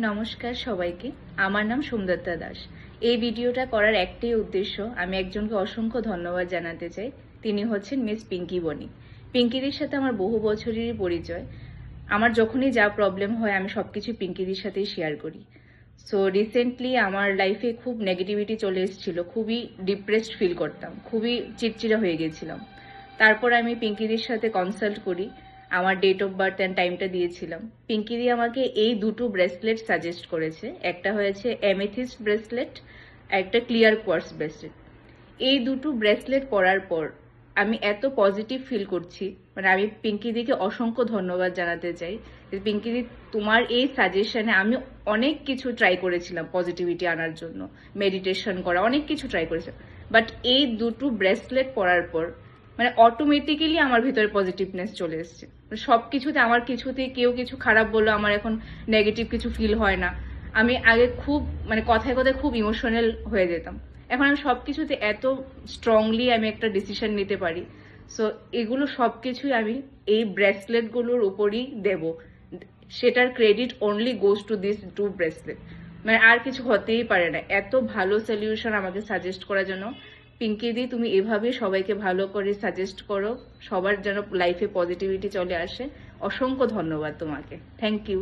নমস্কার সবাইকে। আমার নাম সোমদত্তা দাস। এই ভিডিওটা করার একটাই উদ্দেশ্য, আমি একজনকে অসংখ্য ধন্যবাদ জানাতে চাই। তিনি হচ্ছেন মিস পিঙ্কি বণিক। পিঙ্কিদির সাথে আমার বহু বছরেরই পরিচয়। আমার যখনই যা প্রবলেম হয় আমি সবকিছু পিঙ্কিদির সাথেই শেয়ার করি। সো রিসেন্টলি আমার লাইফে খুব নেগেটিভিটি চলে এসেছিল, খুবই ডিপ্রেসড ফিল করতাম, খুবই চিড়চিড়া হয়ে গেছিলাম। তারপর আমি পিঙ্কিদির সাথে কনসাল্ট করি, আমার ডেট অফ বার্থ অ্যান্ড টাইমটা দিয়েছিলাম। পিঙ্কিদি আমাকে এই দুটো ব্রেসলেট সাজেস্ট করেছে, একটা হয়েছে অ্যামেথিস্ট ব্রেসলেট, একটা ক্লিয়ার কোয়ার্টজ ব্রেসলেট। এই দুটো ব্রেসলেট পরার পর আমি এত পজিটিভ ফিল করছি, মানে আমি পিঙ্কিদিকে অসংখ্য ধন্যবাদ জানাতে চাই যে পিঙ্কিদি, তোমার এই সাজেশনে আমি অনেক কিছু ট্রাই করেছিলাম পজিটিভিটি আনার জন্য, মেডিটেশন করা, অনেক কিছু ট্রাই করেছিলাম, বাট এই দুটো ব্রেসলেট পরার পর মানে অটোমেটিক্যালি আমার ভিতরে পজিটিভনেস চলে এসেছে। সবকিছুতে আমার কিছুতে কেউ কিছু খারাপ বললো আমার এখন নেগেটিভ কিছু ফিল হয় না। আমি আগে খুব মানে কথায় কথায় খুব ইমোশনাল হয়ে যেতাম, এখন আমি সবকিছুতে এত স্ট্রংলি আমি একটা ডিসিশন নিতে পারি। সো এগুলো সবকিছুই আমি এই ব্রেসলেটগুলোর উপরই দেব, সেটার credit only goes to this two bracelet. মানে আর কিছু হতেই পারে না, এত ভালো সলিউশন আমাকে সাজেস্ট করার জন্য। পিঙ্কিদি, তুমি এভাবে সবাইকে ভালো করে সাজেস্ট করো, সবার যেন লাইফে পজিটিভিটি চলে আসে। অসংখ্য ধন্যবাদ তোমাকে। Thank you.